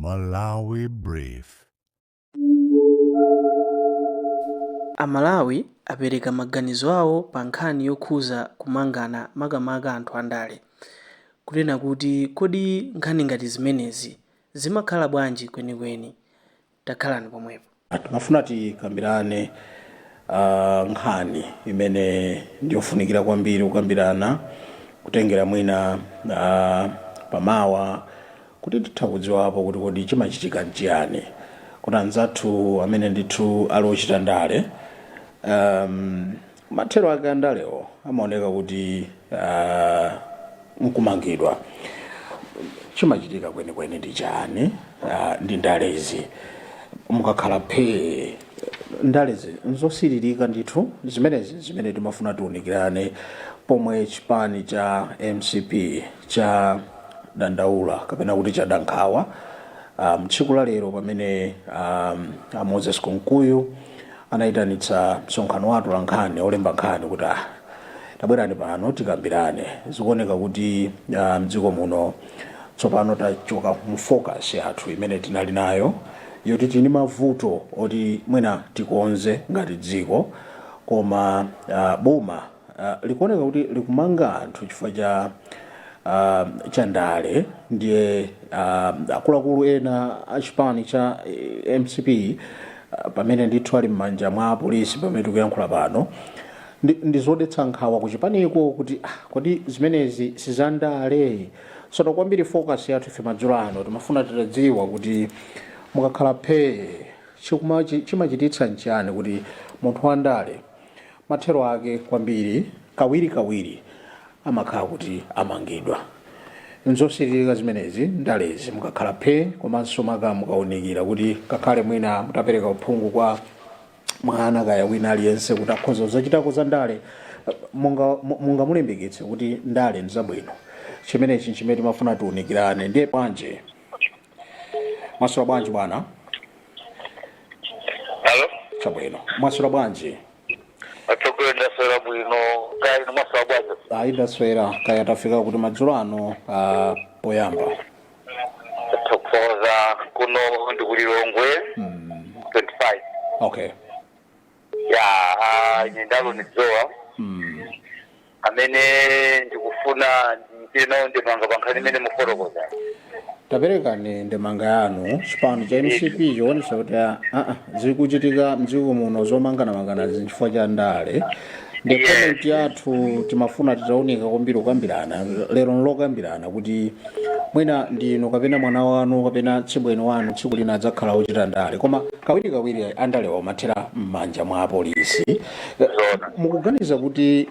Malawi Brief. Amalawi apereka maganizo awo pa nkhani yokhuza kumangana makamaka anthu andale, kunena kuti kodi nkhani ngati zimenezi zimakhala bwanji kwenikweni. Takhalani pomwepo. Timafuna tikambirane nkhani imene ndiyofunikira kwambiri kukambirana kutengera mwina pamawa kuti titha kudziwapo kuti kodi chimachitika nchiyani kuti anzathu amene ndithu ali ochita ndale mathero ake andalewo amaoneka kuti nkumangidwa. Chimachitika kwenikweni ndi chani ndi ndalezi mukakhala phe ndalezi nzosiririka ndithu zimene timafuna tiunikirane pomwe chipani cha MCP cha dandaula kapena kuti cha dankhawa tsiku la lero pamene Moses Konkuyu anayitanitsa msonkhano wathu la nkhani olemba nkhani kuti tabwerani pano tikambirane. Zikuoneka kuti mdziko muno tsopano tachoka mu focus yathu imene tinali nayo yoti tini mavuto oti mwina tikonze ngati dziko, koma boma likuoneka kuti likumanga anthu chifukwa cha ndale. Ndiye akuluakulu ena achipani cha MCP pamene ndithu ali m'manja mwa polisi pamene tikuyankhula pano ndi zodetsa nkhawa kuchipaniko kuti kodi zimenezi sizandale. Sono kwambiri focus yathu ife madzulo ano timafuna titadziwa kuti mukakhala phe chimachititsa nchiyani kuti munthu wandale mathero ake kwambiri kawiri amakhala kuti amangidwa. Nzosiririka zimenezi ndalezi mukakhala phe komanso mukaonekera kuti kakhale mwina mutapereka uphungu kwa mwana kaya wina aliyense kuti akhoza kuzachitako za ndale mungamulimbikitse kuti ndale nzabwino. Chimenechi chimene timafuna tiunikirane. Ndiye bwanji mwasula bwanji bwana? Hello? Chabwino. Mwasula bwanji? Atogenda swera bwino, kaya ni mwasula bwanji? Aida swera, kaya tafika kuti madzulo ano poyamba. Tokoza kuno ndikuli Longwe 25. Okay. Ya, ndalo nizoa. Amene ndikufuna ndino ndimanga bankhani mene muforokoza. Taperekani ndemanga yanu chipani cha MCP chionesa kuti zikuchitika mdziko muno zomangana chifukwa cha ndale. Ndi comment yathu timafuna titaoneka kwambiri kukambirana lero nlokambirana kuti mwina ndino kapena mwana wanu kapena chibweno wanu tsiku lina adzakhala ochita ndale, koma kawiri andalewa mathera m'manja mwa polisi. Mukuganiza kuti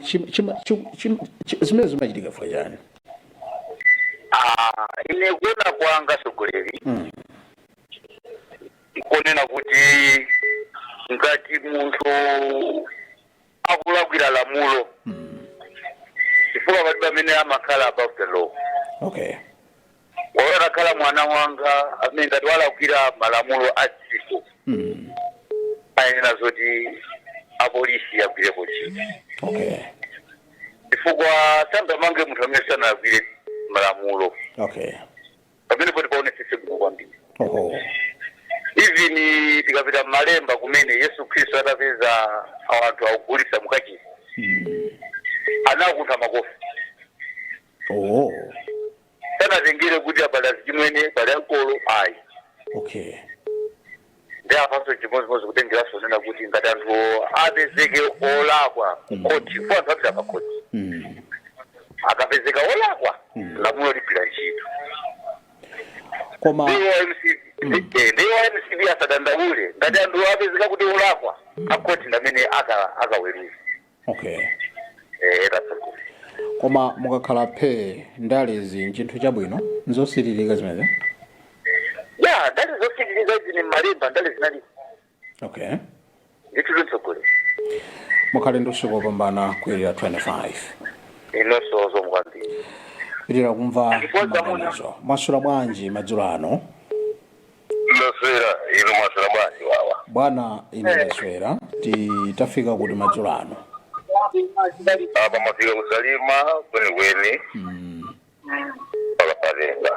zimene zimachitika chifukwa chani? Ine kuona kwanga sogoleri ikonena kuti ngati munthu akulakwira lamulo chifukwa palibe amene amakhala above the law. Okay. Wala kala mwana wanga amene ngati walakwira malamulo a dziko ayenera zoti apolisi agwirepo ntchito. Okay. Chifukwa sangamange munthu amene sanagwire malamulo. Okay. Pamene poti paonesese bwino kwambiri. Even tikapita malemba kumene Yesu Khristu atapeza anthu akugulitsa mukachisi anakuntha makofi. Sanatengere kuti abalazi chimwene bali ankolo ayi. Okay. Ndi apanso chimodzimodzi kutengeraso nena kuti ngati anthu apezeke olakwa koti fo anthu apita pakoti. Akapezeka olakwa lamulo ligwira ntchito. Koma ndiyo MCP asadandaule ngati anthu apezeka kuti olakwa akoti ndamene akaweruza. Okay. That's Koma mukakhala phe ndalezi nchinthu chabwino nzosiririka zimene? Ya, ndale zosiririka zini malemba ndale zinali. Okay. Ndithu lutsogole. Mukhale ndi usiku wopambana kuyerera 25. Inonso zomkwambiri. Pitira kumva maganizo. Mwasula bwanji madzulo ano? Ndaswera, ino mwasula bwanji wawa. Bwana ine ndaswera, tafika kuti madzulo ano. Apa mafika kusalima kwenikweni. Palapatenga.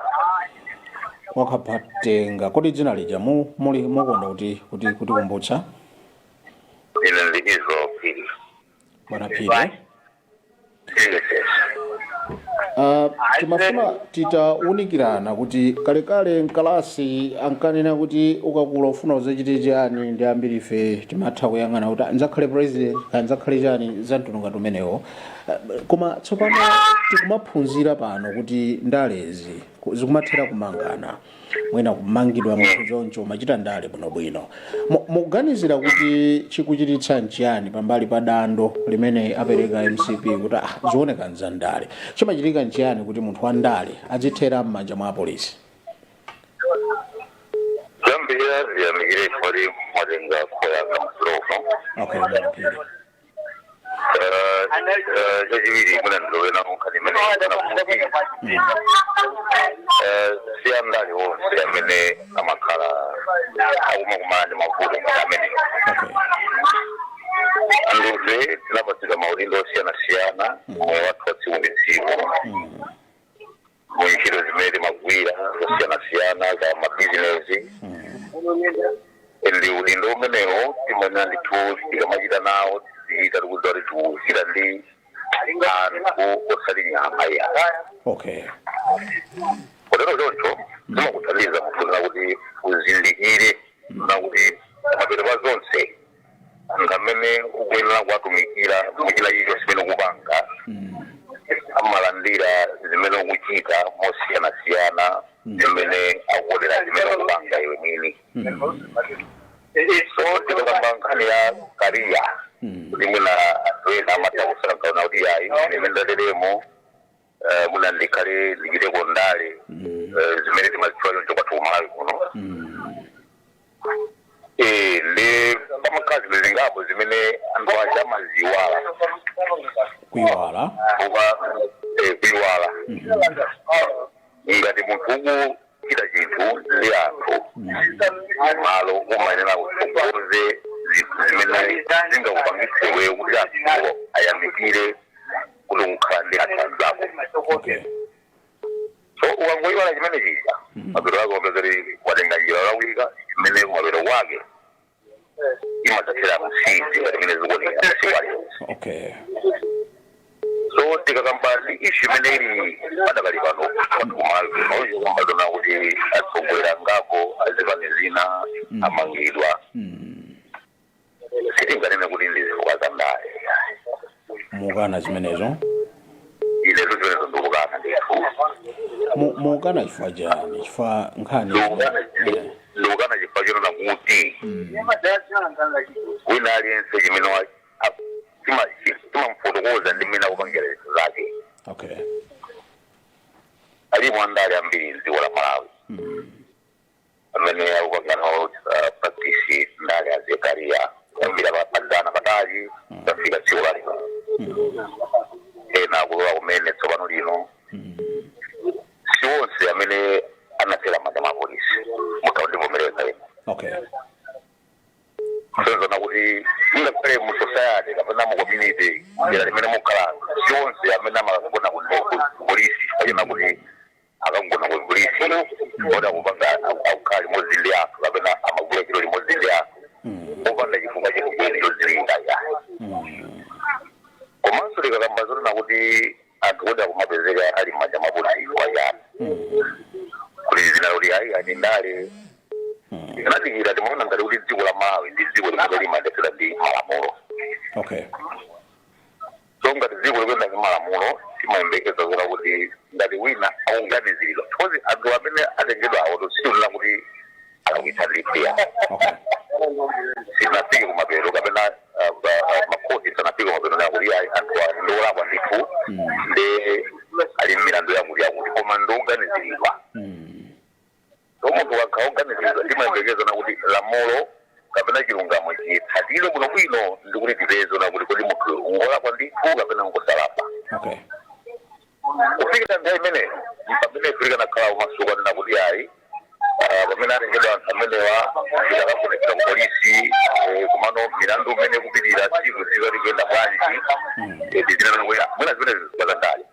Wakaphatenga kodi dzina lija muli mukonda kuti kumbutsa ine ndizo pili bwana Phiri. Timafuna titaunikirana kuti kalekale mkalasi ankanena kuti ukakula ufuna uzachite chani ndi ambiri ife timatha kuyang'ana kuti nzakhale president kana nzakhale chani za mtundu umenewo. Koma tsopano tikumaphunzira pano kuti ndalezi zikumathera kumangana mwina kumangidwa mchoncho machita ndale bwinobwino. Mukuganizira kuti chikuchititsa nchiyani pambali pa dando limene apereka MCP kuti zioneka nza ndale chimachitika nchiyani kuti munthu wa ndale azithera m'manja mwa apolisi? zambia ziyamikire chifukwa mwatenga kukoyanga msuloko. Okay, bwana Phiri. Chachiviri muna ndilowena nkhani imene siyandali wonse amene amakhala akumakumana ndi mavuto ngati amene. Anduze tinapatsidwa maudindo osiyanasiyana moyo wathu wa tsiku ndi tsiku mu ntchito zimene timagwira zosiyanasiyana za mabizinesi. Ndi udindo umenewo timanena ndithu tikamachita nawo tikudziwa kuti tikuchita ndi anthu osati nyama ya. Okay. Kotero choncho zimakuthandiza kufuna kuti uzindikire nakuti mapeto pa zonse anthu amene ukuyenera kuwatumikira muchina icho zimene ukupanga amalandira zimene ukuchita mosiyanasiyana zimene akuonera zimene ukupanga iwe mwini. So tikakamba nkhani ya kariya kuti mwina anthu ena amatha kusankhana kuti ayi ine ndaleremo muna ndikhale ndichiteko ndale zimene timazidziwa choncho kwathu kumalawi kuno. Ndi pamakazi zizingapo zimene anthu aja amaziwala kuiwala kuiwala ngati munthu ukuchita chinthu ndi anthu malo umayenera kufotokoze zimene zingakupangitse wewe kuti anthu ayamikire kuti ukhala ndi anthu anzako. Okay. So ukangoiwala chimene chija mapeto ake wapezati watenga njira lawika imene mapeto wake imadzathera msizi ngati imene zikuoneka masiku aliyonse. Okay. So tikakamba ndi ishu imene ili padakali pano kumalawi kumbazona kuti atsogolera ngako azipane zina amangidwa sitinganene kuti ndi zifukwa za ndale. Mukana zimenezo? Inezo zimenezo ndikukana ndithu. Mukana chifukwa chani? Chifukwa nkhani ndikukana chifukwa chonena kuti wina aliyense chimene timamfotokoza ndi mmene akupangira zinthu zake. Okay. Alipo andale ambiri mdziko la Malawi amene akupangira nawo practice ndale azekariya kuyambira padana patali tafika tsiku lalino. Ena akulowa kumene tsopano lino si wonse amene anathera m'manja mwa apolisi mutaundivomereza ena. Okay. Kusenzana kuti ngakhale mu society kapena mu community njira limene mukhala si wonse amene amakagona ku polisi kapena kuti akagona ku polisi oti akupanga akukhala limodzi ndi anthu kapena amagula chilo limodzi ndi anthu opanda chifukwa chikubwere chodziwika yayi. Komanso tikakamba zonena kuti anthu kuti akumapezeka ali m'manja mwa polisi wayani kuti zina kuti ayi ani ndale inadikira timaona ngati kuti dziko la Malawi ndi dziko limene limadetsedwa ndi malamulo. Okay. So ngati dziko likuyenda ndi malamulo timayembekeza zona kuti ngati wina akuganiziridwa because anthu amene atengedwa awo sikunena kuti akakuitsa ndipia. Okay. Sinafike kumapeto kapena makoti sanafike kumapeto nakuti ayi anthu ndiolakwa ndithu ndi ali m'milandu yakuti koma ndioganiziridwa. So munthu akaoganiziridwa timayembekeza nakuti lamulo kapena chilungamo chitsatire kuno bwino ndikuti tipeze nakuti kodi munthu ngolakwa ndithu kapena ngosalakwa. Okay. Kufikira nthawi imeneyo pamene Afrika nakhala kumasuku anena kuti ayi pamene atengedwa anthu amenewa akafunitsira ku polisi kumano milandu imene kupitirira tsiku zikati kuyenda bwanji tizinana kuti mwina zimene zikazandale.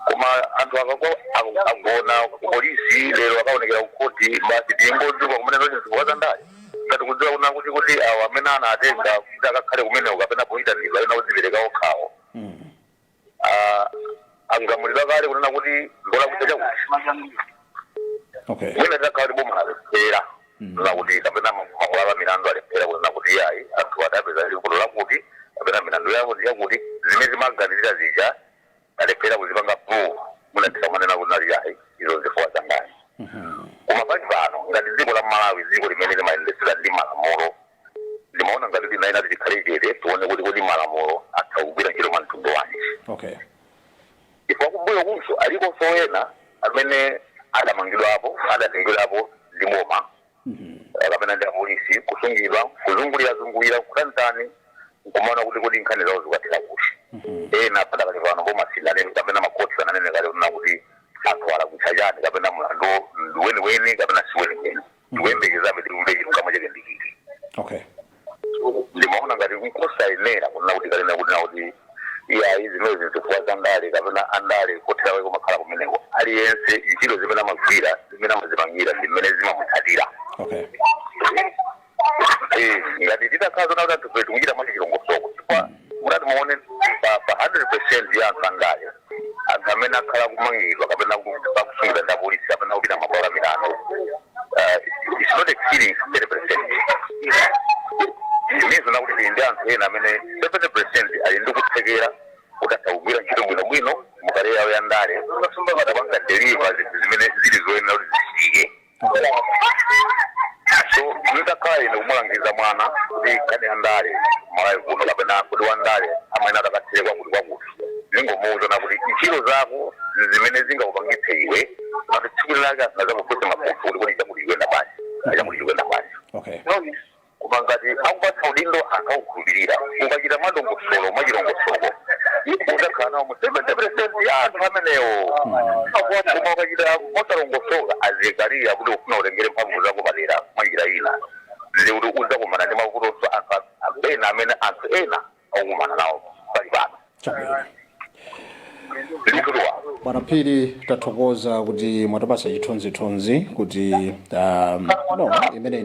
koma anthu akagona polisi lero akaonekera kuti basi tingodziwa kumene zonse zikuwaza ndale ngati kudziwa kuna kuti awo amene anatenga kuti akakhale kumeneko kapena poyitanidwa ena kudzipereka okhawo angamulidwa kale kunena kuti ndola kuteja kuti okay mwina takali boma alipera na kuti kapena makulala milandu alipera kunena kuti yayi anthu adapeza likulo lakuti kapena milandu yakuti zimene zimaganizira zija alipera kuzipanga proof mwina tikamanena kuti nali yayi izo zifuwa zangani koma pali pano ngati dziko la Malawi dziko limene limayendesera ndi malamulo limaona ngati linaina tikhale tione kuti malamulo atakugwira ntchito mwa mtundu wanji okay ifo kumbuyo kunso aliko ena amene adamangidwapo adatengedwapo ndi boma kapena ndi apolisi kusungidwa kuzungulira kutantani kumaona kuti nkhani zawo zikukathira kuti ena padakali pano boma silanene kapena makoti sananene kale kunena kuti anthu alakuchajani kapena mlandu weni kapena siweni tiwembekezabe tikumbechi mkamwa chake ndikiki okay ndimaona ngati nkosayenera kunena kuti kalena kuti iyayi zimene zikuwa zandale kapena andale kothera weko makhala kumeneko aliyense ntchito zimene amagwira zimene amazipangira zimene zimamutsatira okay ngati titakhaza kuti anthu petu kuchita mwa chilongosoko chifukwa mutati muone pa 100% ya anthu andale anthu amene akhala kumangidwa kapena kusungidwa ndi apolisi kapena kupita mabwalo a milandu it's not exceeding 30%. Imizo na kuti ndi anthu ena amene 70% ali ndi kuthekera kuti atagwira ntchito bwinobwino mukale yawo ya ndale atapanga deliver zimene zili zoyenera kuti zisike so nitakhala ine kumulangiza mwana kuti kani andale Malawi kuno kapena kuti wandale amaina atakathekwa kuti kwakuti ningomuuza na kuti ntchito zako zimene zingakupangitse iwe kuti tsiku lake asinazakuputsa mafufu kuti chakuliyenda basi achakuliyenda basi okay koma ngati akupatsa udindo akaukhulupirira ukachita madongosolo mwachilongosoko udakhala nawo mu 70% ya anthu amenewo koma ukachita mosalongosoka azikalira kuti ufuna utengere mphamvu zako padera mwanjira ina ndi kuti udzakumana ndi mavutonso anthu ena amene anthu ena akukumana nawo pali pano Bwana Phiri tathokoza kuti mwatapasa chithunzithunzi kuti imene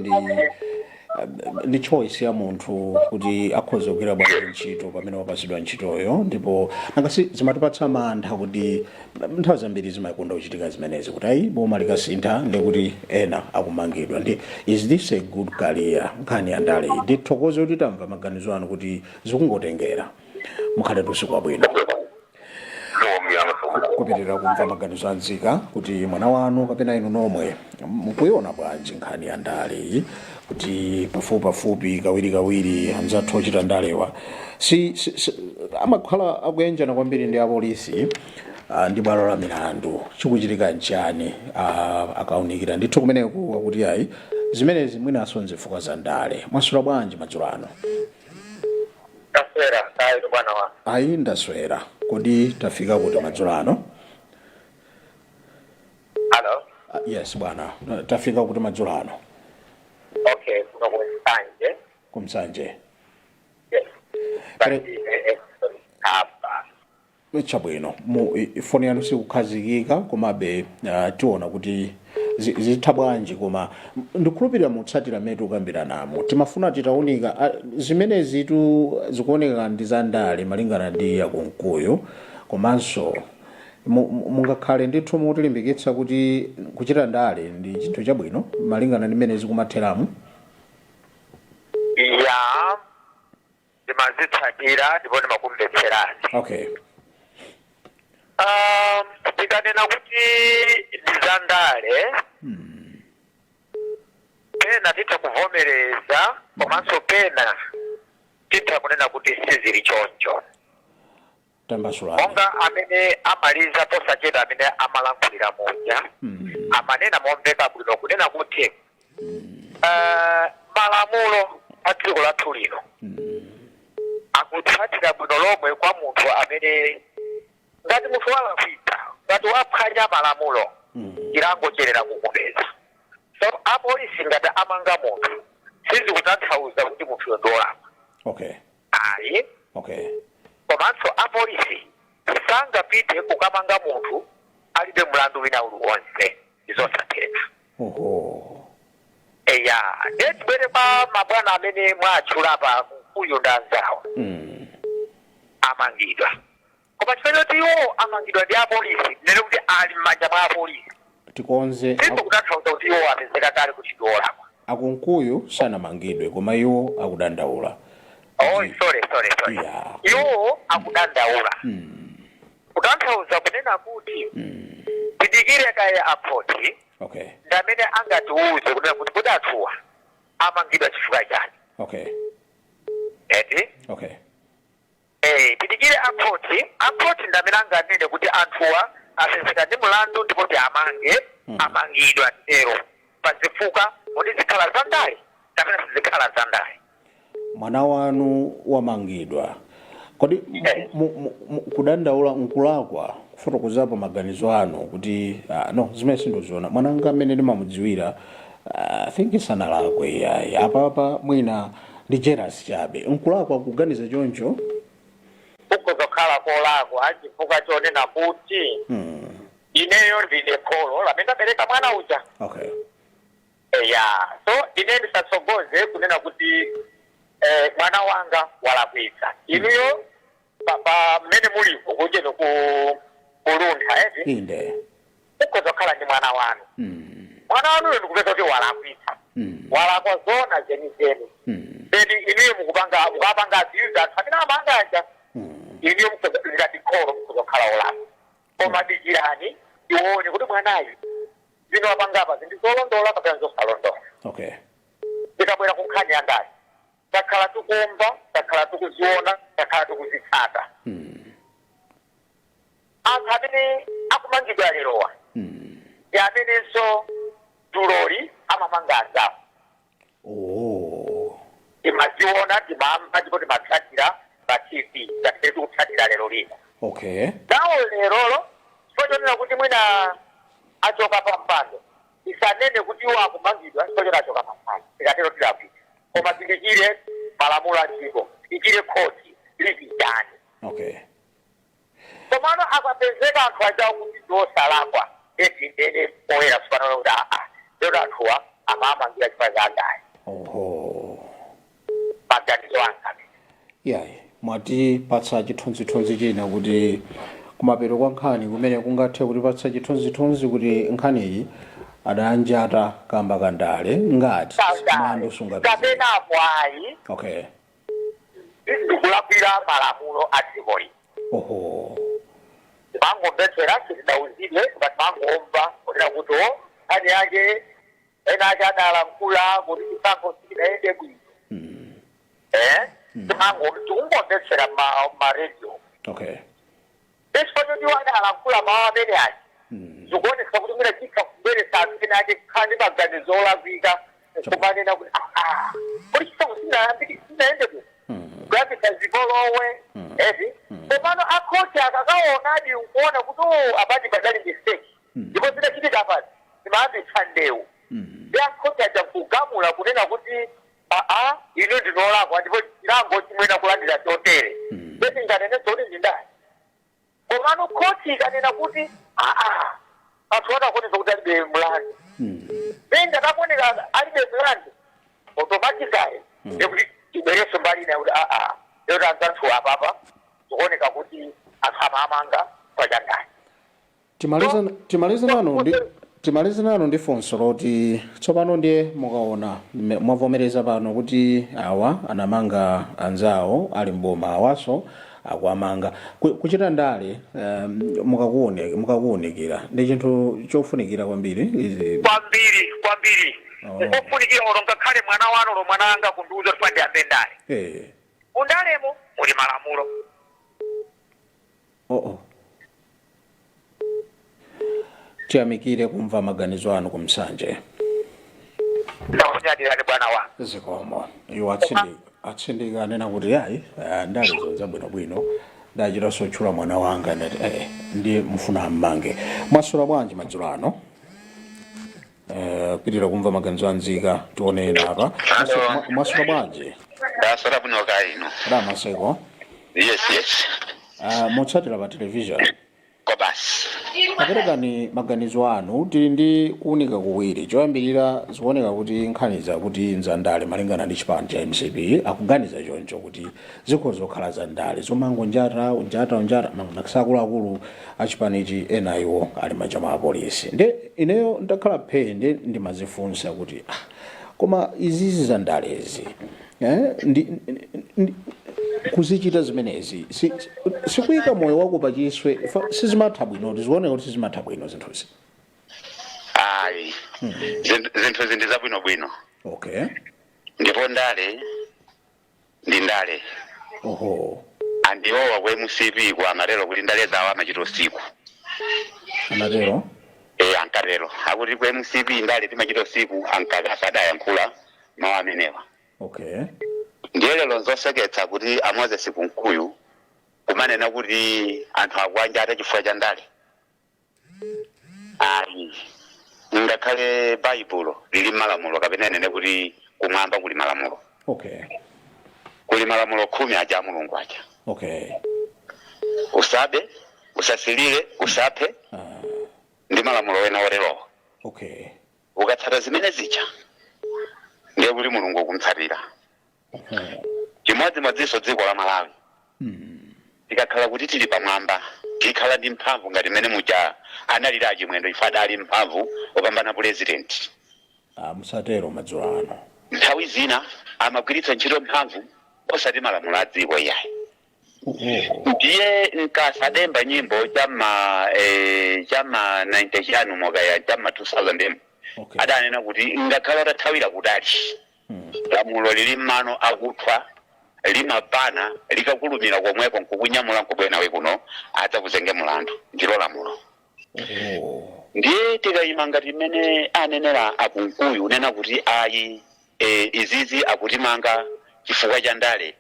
ndi choice ya munthu kuti akhoza kugwira bwanji ntchito pamene wapasidwa ntchitoyo ndipo nangasi zimatipatsa mantha kuti nthawi zambiri zimakonda kuchitika zimenezi kuti ayi boma likasintha ndi kuti ena akumangidwa ndi is this a good career nkhani ya ndale ndithokoze kuti tamva maganizo anu kuti zikungotengera mukhale usiku wabwino kupitirira kumva maganizo anzika kuti mwana wanu kapena inu nomwe mukuiona bwanji nkhani ya ndale kuti pafupi kawiri anzathu ochita ndalewa amakhala akuyenjana kwambiri ndi apolisi ndi bwalo la milandu chikuchitika nchani akaunikira ndithu kumeneku akuti ayi zimenezi mwinaso nzifukwa za ndale mwaswera bwanji madzulo ano ndaswera ayi bwana wa ayi ndaswera kodi tafika kuti madzulo ano hello yes bwana tafika kuti madzulo ano okay kuno kumsanje kumsanje yes chabwino foni yanu sikukhazikika komabe tiona kuti zitha bwanji koma ndikhulupirira mutsatira metu ukambiranamo timafuna titaunika zimenezi zikuoneka ndi za ndale malingana ndi yakunkuyo komanso mungakhale ndithu mutilimbikitsa kuti kuchita ndale ndi chinthu chabwino malingana ndi mmene zikumatheramu ya ndimazitsatira ndipo ndimakumvetserani okay ndikanena kuti ndizandale pena titha kuvomereza komanso pena titha kunena kuti sizili choncho tambasulani monga amene amaliza posachedwa amene amalankhulira munja amanena momveka bwino kunena kuti malamulo a dziko lathu lino akutsatira bwino lomwe kwa munthu amene ngati munthu walakwitsa ngati waphwanya malamulo chilango chiyenera kumupeza so apolisi ngati amanga munthu sizikutanthauza kuti munthuyo ndi wolakwa okay ayi okay komanso apolisi sangapite kukamanga munthu alibe mlandu wina uliwonse izosatheka. Eya ndetibwere pa mabwana amene mwatchula pa uyo ndi anzawo amangidwa, koma chifukwa choti iwo amangidwa ndi apolisi nene kuti ali m'manja mwa apolisi tikonze kutanthauza kuti iwo apezeka kale kuchidolakwa. akunkuyu sanamangidwe koma iwo akudandaula. Sorry. Yeah. Iwo akudandaula kutanthauza kunena kuti tidikire kaya apoti ndamene angatiuze kunena kuti kodi anthuwa amangidwa chifukwa chani. Tidikire apoti ndamene anganene kuti anthuwa apezeka ndi mlandu ndipo amangidwa tero pazifukwa kuti zikhala zandale kapena sizikhala zandale. Mwana wanu wamangidwa kodi kudandaula nkulakwa kufotokozapo maganizo anu kuti no zimene sindoziona mwananga amene ndimamudziwira I think sanalakwe yayi apa mwina ndi jealous chabe nkulakwa kuganiza choncho ukuzokhala kolakwa chifukwa chonena kuti ineyo ndine kholo lamene ndabereka mwana uja. So ine ndisatsogoze kunena kuti mwana wanga walakwitsa inuyo papa mmene mulipo kucheno kuluntha inde ukuzokhala ndi mwana wanu mwana wanuyo ndikupeza kuti walakwitsa walakwa zona zenizeni then inuyo mukapanga aziuza anthu amene amangaja inuyo ngati kholo mukuzokhala olakwa koma dikirani iwone kuti mwanayu zino wapangapa zindizolondola kapena zosalondola. Tikabwera kunkhani ya ndani takhala tukumva takhala tukuziona takhala tukuzitsata anthu amene akumangidwa lerowa ndi amenenso tuloli amamanga anzawo. Timaziona timamva ndipo timatsatira pa TV ngati tikutsatira lero lino. Nawo lerolo chifukwa chonena kuti mwina achoka pa mpando isanene kuti iwo akumangidwa chifukwa choti achoka pa mpando tikatero tidapita koma tidikire malamulo a dziko tidikire khoti lichitani. Komano akapezeka anthu achawo kuti ndiosalakwa ene poyera sipanalo kuti lero anthuwa amamangira chifukwa cha andayi maganizo anga. yayi mwatipatsa chithunzithunzi china kuti kumapeto kwa nkhani kumene kungathe kutipatsa chithunzithunzi kuti nkhaniyi adanjata kamba kandale ngati mando sungapenapo ayi ndikulakwira malamulo a dzikoli. Mangomvetsera sindidawuzidwe ngati mangomva kunena kuti nkhani yake ena ake adalankhula kuti chisankho sichinaende bwino. Tikungomvetsera m'maredio. Esipano ndiwo adalankhula mawu amene aja zikuonesa kuti mwina chikha kubweretsa anthu ena ake kukhala ndi maganizo olakwika kumanena kuti kodi chisankho sinaende bwino kuyambitsa zikolowe komano akhoti akakaonadi ukuona kuti abati padali mistake ndipo zidachitika pati zimayambitsa ndewu ndi akhoti aja kugamula kunena kuti ino ndinolakwa ndipo chilango chimwena kulandira chotere besi nganene zoti ndindani komano khoti ikanena kuti anthu adakoneza kuti alibe mlandu benga takuoneka alibe mlandu automatically ndikuti tibwereso mbali ina kuti lero tanzanthu apapa tikuoneka kuti anthu amamanga kwachandani. timalize nano ndi funso loti tsopano ndiye mukaona mwavomereza pano kuti awa anamanga anzawo ali mboma awaso akuamanga kuchita ndale mukakuonekera ndi chinthu chofunikira kwambiri kwambiri ukufunikira olo ngakhale mwana wanu lo mwana anga kundiuza kuti pandi ambe ndale undalemo muli malamulo. tiyamikire kumva maganizo anu kumsanje. ndakunyadirani bwana wanga zikomo iwo atsindika anena kuti yayi ndalezo zabwinobwino ndachita sotchula mwana wanga ndati ndiye mfuna ammange. mwasula bwanji madzulo ano pitira kumva maganizo anzika tionena apa mwasula bwanji. Ndasala bwino kaino. Damaseko. Yes. motsatira pa television kwa basi. aperekani maganizo anu tili ndi kuwunika kuwiri choyambirira zikuoneka kuti nkhaniza kuti nzandale malingana ndi chipani cha MCP akuganiza choncho kuti zikhoza kukhala zandale zomango njata makisa akuluakulu achipanichi ena iwo ali machama a polisi nde ineyo ndakhala phe nde ndimazifunsa kuti koma izizi zandalezi kuzichita zimenezi sikuyika moyo wako pachiswe sizimatha bwino tizikuoneka kuti sizimatha bwino zinthuzi ayi zinthuzi ndi zabwinobwino. okay ndipo ndale ndi ndale oho andiwowa kwa MCP kwa amatero kuti ndale zawo amachita usiku anatero ankatero akuti kwa MCP ndale timachita usiku ankakasadayankhula mawu amenewa. okay ndiye lero nzoseketsa kuti Moses Kunkuyu kumanena kuti anthu akwanja ate chifukwa cha ndale ayi ngakhale baibulo lili malamulo kapena nene kuti kumwamba kuli malamulo okay kuli malamulo 10 aja Mulungu aja okay usabe usasilire usaphe ndi malamulo wena oterowa okay ukatsata zimene zija ndiye kuti Mulungu ukumtsatira. Chimodzimodzinso dziko la Malawi tikakhala kuti tili pamwamba tikhala ndi mphamvu ngati mmene muja analira achimwendo ife adali mphamvu opambana president musatero madzulo ano nthawi zina amagwiritsa ntchito mphamvu osati malamulo a dziko iyayi. ndiye nkasademba nyimbo chama 90 chanu mokaya chama 2000 adanena kuti ngakhala atathawira kudali lamulo lili mmano akuthwa limapana likakulumira komweko nkukunyamula nkubwena we kuno adzakuzenge mulandu ndilo lamulo. ndiye tikayima ngati mmene anenera Akunkuyu unena kuti ayi izizi akutimanga chifukwa cha ndale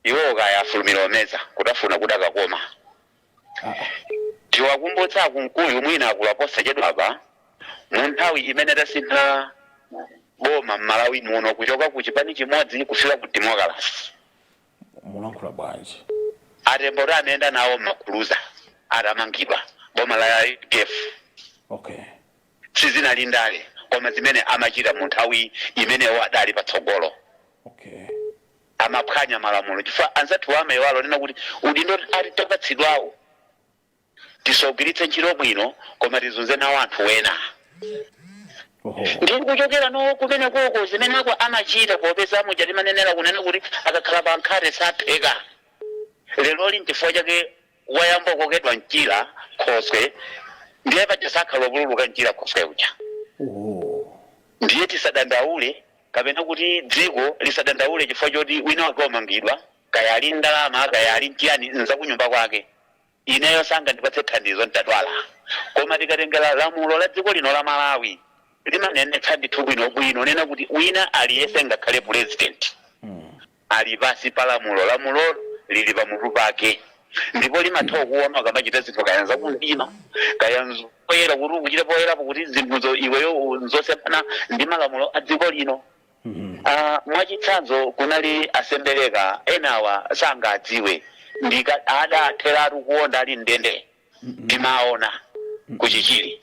iwo kayafulumira omeza kutafuna kudakakoma tiwakumbutsa Akunkuyu mwina akulaposa chedwapa mu nthawi imene tasintha boma Malawi muno kuchoka ku chipani chimodzi kufika ku democracy mulankhula bwanji atembo anaenda nawo makuluza atamangidwa boma la IDF okay sizinali ndale koma zimene amachita mu nthawi imeneyo adali patsogolo okay amaphwanya malamulo chifukwa anzathu amaiwalo nena kuti udindo atitapatsidwawo tisogwiritse ntchito bwino koma tizunze nawo anthu wena. Ndi kuchokera no kumene koko zimene ako amachita popeza muja timanenera kunena kuti akakhala pankhate sapheka lero chifukwa chake wayamba kokedwa mchira khoswe ndiye paja sakhala kululuka mchira khoswe uja. ndiye tisadandaule kapena kuti dziko lisadandaule chifukwa choti wina wake wamangidwa kaya ali ndalama kaya ali chiyani nza kunyumba kwake ineyo sanga ndipatse thandizo nditadwala. koma tikatengera lamulo la dziko lino la Malawi limanenetsa ndithu bwino nena kuti wina aliyese ngakhale president ali pasi pa lamulo lili pamutu pake ndipo limatha kuona kamachita zinthu kayanza kumdima kayanza poyera kuti ukuchita poyerapo kuti zinthuzo iweyo nzosiyana ndi malamulo a dziko lino. Mwachitsanzo kunali asembereka enawa sangadziwe ndika adatheratu kuonda ali ndende timaona kuchichiri.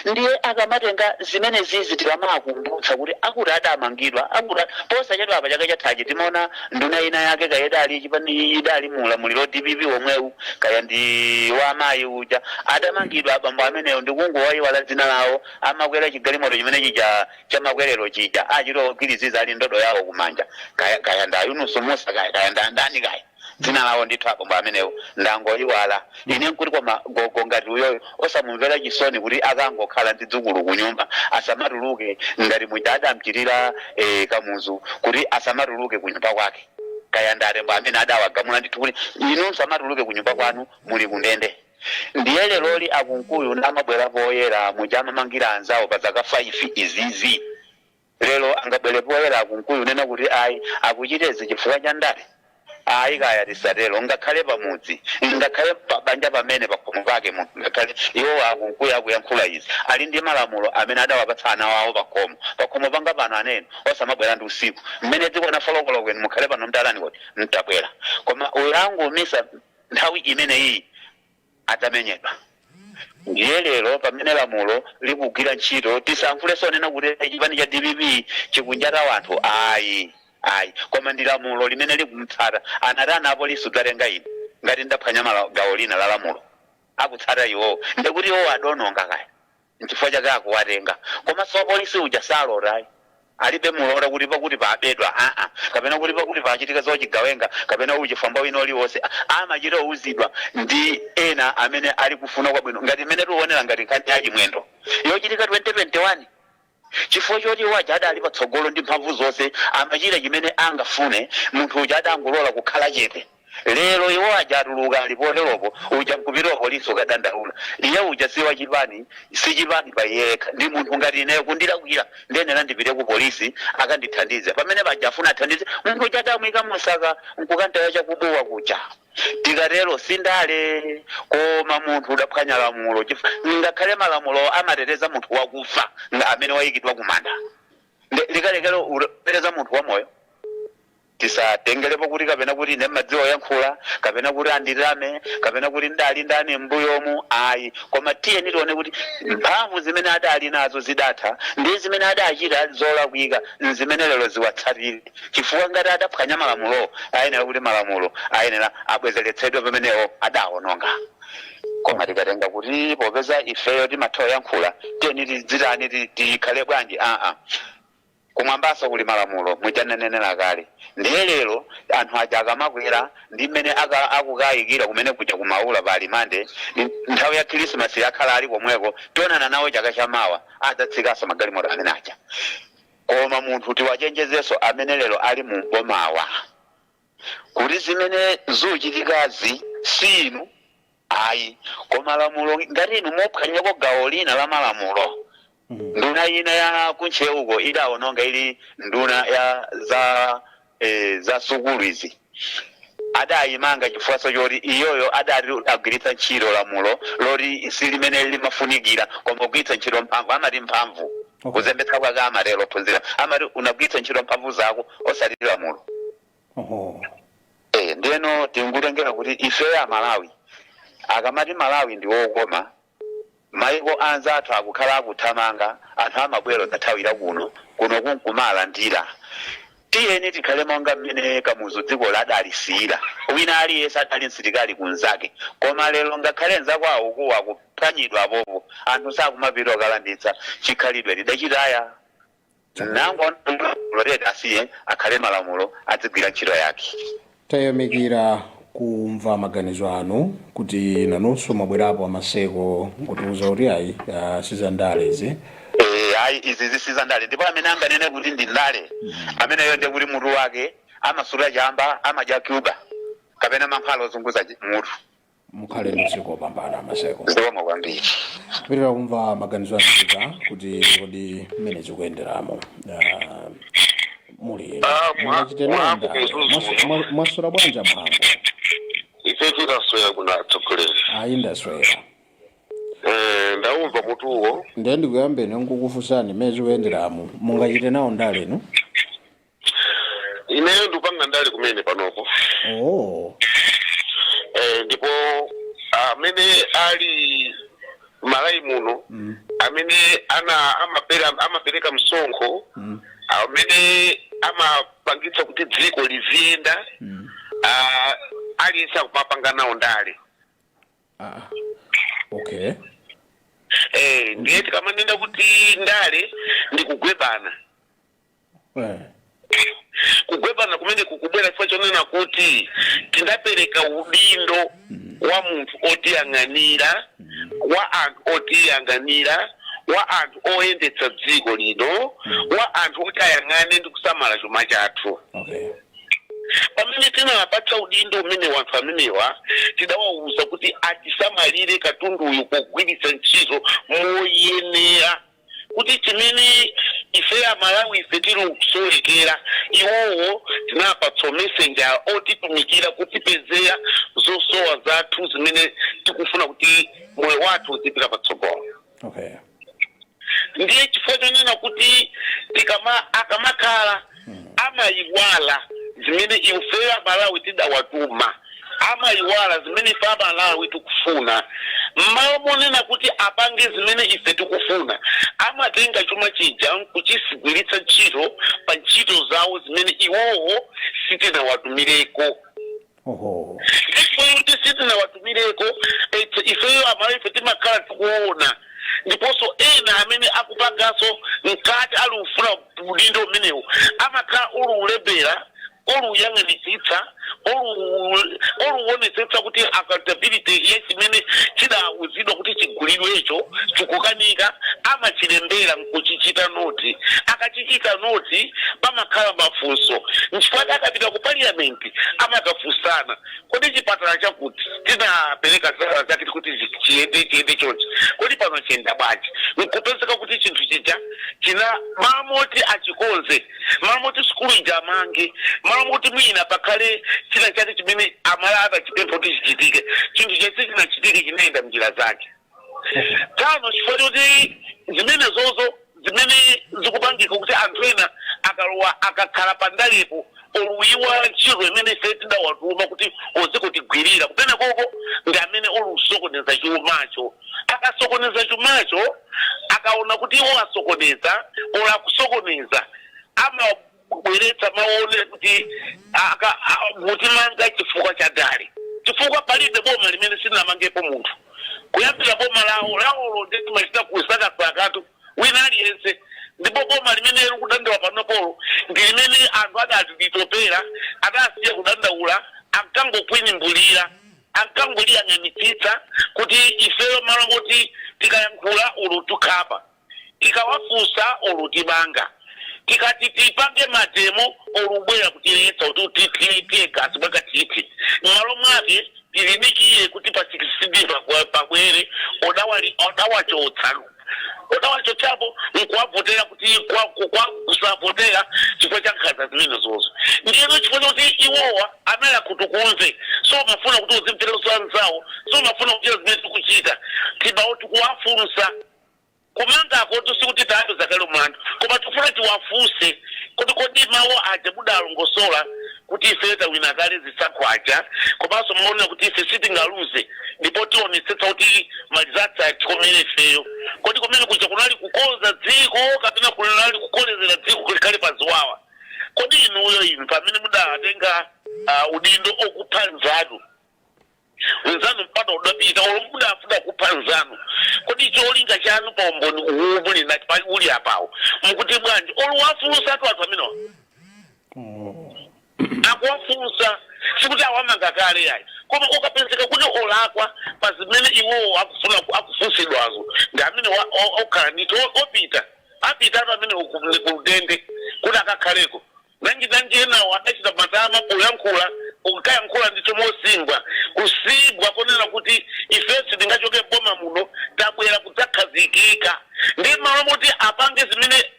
Ndiye akamatenga zimene zizi tikamakumbutsa kuti akuti adamangidwa akuti posa chetu apa chaka chathachi timaona nduna ina yake kayeda ali chipani idali mulamuliro DPP omwewu kaya ndi wa amayi uja adamangidwa abambo ameneyo ndikungowayiwala dzina lawo amakwera chigalimoto chimene chija chamakwerero chija achito ogwiriziza ali ndodo yawo kumanja kaya nda Yunusu Musa kaya nda ndani kaya dzina lawo ndithu abambo amenewo ndangoyiwala. ine nkuti koma gogo ngati uyoyo osamumvera chisoni kuti akangokhala ndi dzukulu kunyumba asamatuluke ngati muja adamchitira Kamuzu kuti asamatuluke kunyumba kwake kaya ndatembo amene adawagamula ndithu kuti inu samatuluke kunyumba kwanu muli kundende. ndiye lero Akunkuyu ndamabwera poyera muja amamangira anzawo pa zaka 5 izizi lero angabwere poyera Akunkuyu nena kuti ayi akuchiteze chifukwa cha ndale ayikaya tisatero ngakhale pamudzi ngakhale banja pamene pakhomo pake munthu ngakhale iwo akunkuya kuyankhula izi ali ndi malamulo amene adawapatsa ana wawo pakhomo panga pano anene osamabwera ndi usiku mmene tikuona folokolokweni mukhale pano mtalani kuti mtabwera koma ulangu umisa nthawi imene iyi atamenyedwa ndiye lero pamene lamulo likugwira ntchito tisankhule sonena kuti chipani cha DPP chikunjata wanthu ayi koma ndi lamulo limene likumtsata anatana apolisi utalenga ine ngati ndaphwanya gawo lina la lamulo akutsata iwo ndikuti iwo adononga kaya nchifukwa chake akuwatenga koma so polisi uja salora alibe mulora kuti pakuti paabedwa kapena kuti pakuti pachitika zochigawenga kapena uchifamba wino liwonse amachita uzidwa ndi ena amene ali kufuna kwabwino ngati mmene tuonera ngati nkhani ya chimwendo yochitika 2021 chifukwa choti waja adali patsogolo ndi mphamvu zonse amachita chimene angafune munthu uja adangolola kukhala chete lero iwo aja atuluka alipoteropo uja mkupita polisi ukadandaula iye uja siwa chipani si chipani payekha ndi munthu ngati ineyo kundilakwira ndiyenera ndipite ku polisi akandithandize pamene paja afuna athandize munthu uja adamuyika musaka nkukantaya chakubuwa kuja tikatero sindale koma munthu udaphwanya lamulo ngakhale malamulo amateteza munthu wakufa amene wayikidwa kumanda likalekelo upereza munthu wamoyo tisatengelepo kuti kapena kuti ne madziwo yankhula kapena kuti andirame kapena kuti ndali ndani mbuyomu ayi koma tiyeni tione kuti mphamvu zimene adali nazo zidatha ndi zimene adachita zolakwika zimene lero ziwatsatire chifukwa ngati adaphwanya malamulo ayenera kuti malamulo ayenera abwezeretsedwe pamenewo adawononga koma tikatenga kuti popeza ifeyo timathawa yankhula tiyeni tidzitani tikhale bwanji kumwambaso kuli malamulo mujanenenera kale ndiye lero anthu aja akamakwera ndi mmene akukayikira kumene kuja kumaula pali mande nthawi ya Christmas yakhala ali komweko tionana nawo chaka chamawa adzatsikanso magalimoto amene aja koma munthu tiwachenjezenso amene lero ali mu mbomawa kuti zimene zuchitikazi sinu ayi koma lamulo ngati inu muphwanyako gawo lina la malamulo nduna ina ya kuncheuko idawononga ili nduna ya za sukulu izi adayimanga chifukwa choti iyoyo adali agwiritsa ntchito lamulo loti silimene limafunikira koma kugwiritsa ntchito mphamvu amati mphamvu kuzembetsa kwake amatero phunzira amati unagwiritsa ntchito mphamvu zako osati lamulo ndiyeno tingutengera kuti ife Malawi akamati Malawi ndi wokoma maiko anzathu akukhala akuthamanga anthu amabwero zathawira kuno kunkumala ndira tiyeni tikhale monga mmene Kamuzu dziko ladalisira wina aliyense adali msitikali kunzake koma lero ngakhale nzakwawo kuwa kuphwanyidwa apopo anthu sakumapita okalanditsa chikhalidwe lidachitaya nango loreta asiye akhale malamulo adzigwira ntchito yake tayamikira kumva maganizo anu kuti nanonso mabwerapo amaseko kutiuza kuti ayi sizandale izi ayi izi zisizandale ndipo amene anganene kuti ndi ndale amene yonde kuti mutu wake amasula chamba amadya Cuba kapena mankhwala ozunguza mutu mukhale ndisiko opambana amaseko zomwe kwambiri kupitira kumva maganizo anu kuti mmene zikuyenderamo muli mwachitenenda mwasula bwanja mhango ife tinaswera kuna tsokolera ndaswera ndaumva mutuwo ndiye ndikuyambeni nkukufusani mmene zikuyenderamo mungachite nawo ndale inu ineyo ndipanga ndale kumene panopo ndipo amene ali Malawi muno amene amapereka msonkho amene amapangitsa kuti dziko liziyenda aliyense akumapanga nawo ndale okay ndiye tikamanena kuti ndale ndi kugwebana kugwebana kumene kukubwera chifukwa chonena kuti tindapereka udindo wa munthu otiyang'anira wa anthu otiyang'anira wa anthu oyendetsa dziko lino wa anthu kuti ayang'ane ndi kusamala chuma chathu pamene tinawapatsa udindo umene wanthu amenewa tidawawuza kuti atisamalire katundu uyu kugwiritsa ntchito moyenera kuti chimene ife Malawi ife tiri kusowekera iwowo tinapatsa messenger otitumikira kutipezera zosowa zathu zimene tikufuna kuti moyo wathu uzipita patsogolo. Okay. Ndiye chifukwa chonena kuti akamakhala amayiwala zimene ife Malawi tidawatuma, amayiwala zimene ife Malawi tikufuna, mmalo monena kuti apange zimene ife tikufuna, amatenga chuma chija kuchisigwiritsa ntchito pa ntchito zawo zimene iwowo sitinawatumireko. Oho. Ifeyo kuti sitinawatumireko, ifeyo Amalawi ife timakhala tikuona. Ndiponso ena amene akupanganso mkati ali ufuna udindo umenewu amakhala ululebera, uluyang'anitsitsa, uluwonetsetsa kuti accountability yesimene chidawuzidwa kuti chigulidwecho chikukanika amachilembera nkuchichita noti. Akachichita noti pamakhala mafunso. Nchifukwa akapita ku parliament amakafunsana, kodi chipatala chakuti tinapereka zala zake kuti chiyende chonchi, kodi pano chiyenda bwanji. Nkupezeka kuti chinthu chija china mamoti achikonze, mamoti skulu ija amange, mamoti mwina pakhale china chake chimene Amalawi chipempha kuti chichitike, chinthu chese chinachitike chinaenda mnjira zake. Tano chifukwa kuti zimene zozo zimene zikupangika kuti anthu ena akakhala pandalipo oluyiwa ntchito imene ife tidawatuma kuti uzikutigwirira kupene koko ndi amene olusokoneza chumacho. Akasokoneza chumacho akaona kuti iwo asokoneza olakusokoneza amabweretsa maone kuti mutimanga chifukwa cha dali. Chifukwa palibe boma limene sinamangepo munthu. Kuyambira boma lawo ndi timachita kusaka kwakatu wina aliyense. Ndipo boma limene likudandaula panopolo ndi limene anthu adatitopera adasiya kudandaula ankangokwinyimvulira ankangoliyang'anitsitsa kuti ifeyo malo moti tikayankhula ulutukapa, tikawafunsa ulutibanga, tikati tipange matemo olubwera kutiletsa kuti tiye gasi bwakatiti. Malo mwake tilinikiye kuti pasikisidiva pabwere odawachotsapo nkuwavotera kuti kusavotera chifukwa cha nkhanza zimene zozo. Ndiyeno chifukwa choti iwowa amene akutukunze so mafuna kuti uzimtera usanzawo, so mafuna kuti zimene tikuchita tibawo tikuwafunsa. Kumangako tusikuti tatu zakalo mlandu, koma tufuna tiwafuse kuti kodi mawo aja budalongosola kuti ifeta winakale zisakwaja, komanso muona kuti ife sitingaluze ndipo tionetsetsa kuti malizatsa tikomere ifeyo. Kodi kumene kuja kunali kukonza dziko kapena kunali kukolezera dziko kulikale paziwawa. Kodi inu pamene mudatenga udindo okuphanzatu wenzanu mpata udapita olumuda afuna kuphanzanu, kodi cholinga chanu pa umboni uwubuli nati pali uli apawo mukuti bwanji oluwafunsa atu watu amino akuwafunsa sikuti awamanga kale yayi, koma ukapenseka kuti olakwa pa zimene iwowo akufunsidwazo ndi amene okhala ndito opita atu amene ukudende kuti akakhaleko. Nanji enawo adachita matama kuyankhula ukayankhula ndicho mosingwa kusibwa konena kuti ifesi tingachoke boma muno tabwera kudzakhazikika. Ndi malo moti apange zimene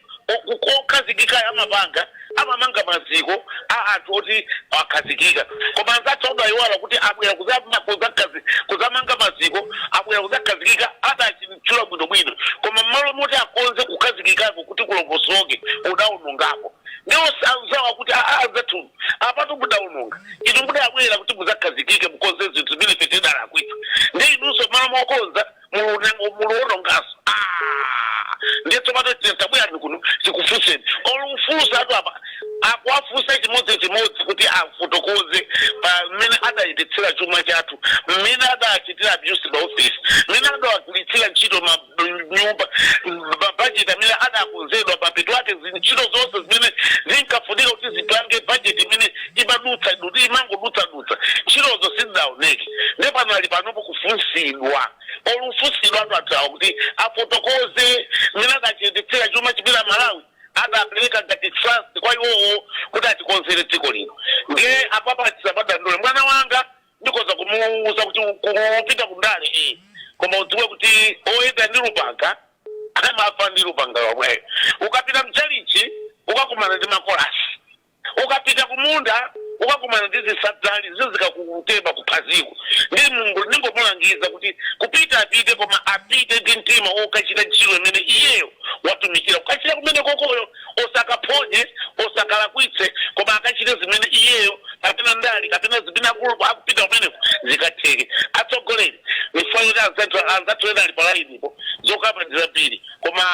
kukhazikika amamanga maziko anthu oti akhazikika, koma anzathu adayiwala kuti abwera kuzamanga maziko, abwera kudzakhazikika adachitchula bwinobwino, koma malo moti akonze kukhazikikako kuti kulongosoke udawunungapo. Ndiwo sanzawa kuti azathu apatu budawununga inu mudabwera kuti muzakhazikike mukonze zinthu zimene fetedala kwithu. Ndi inunso malo mokonza muluwonongaso ndiye tsopano tabwera kuno tikufunseni olufusa atu apa akuwafunsa chimodzi kuti afotokoze mmene adayendetsera chuma chathu, mmene adachitira abuse ba office, mmene adawagwiritsira ntchito nyumba mabajeti amene adakonzedwa papetu ake ntchito zonse zimene zinkafunika kuti zipange bajeti imene imangodutsa ntchitozo sizidaoneke. Ndi pano ali panopo kufunsidwa olufunsidwa atu atawo kuti afotokoze mmene adachitira chuma chipita Malawi adapereka ngati trust kwa iwowo kuti atikonzere dziko lino. Ndiye apapa tisabadandule mwana wanga ndikoza kumuuza kuti kupita kundale koma udziwe kuti oyenda ndi lupanga amafa ndi lupanga lomweyo. Ukapita mchalichi ukakumana ndi makolasi, ukapita kumulu munda ukakumana ndi zisadzali zizikakutema kuphaziko ndi Mulungu ndingomulangiza kuti kupita apite koma apite ndi mtima okachita ntchito imene iyeyo watumikira kukachita kumene kokoyo osakaphonye osakalakwitse koma akachite zimene iyeyo kapena ndali kapena zimene akupita kumeneko zikatheke atsogoleri mifaniro anzathu ena ali palainipo zokapandira mbiri koma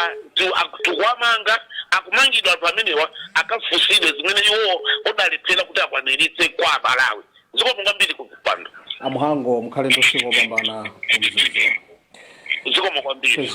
tikuwamanga akumangidwa anthu amenewa akafusidwe zimene iwo odalephera kuti akwaniritse kwa Malawi zikomo kwambiri kupanda Amuhango mukhale ndi usiku wopambana kumzuzu. Zikomo kwambiri.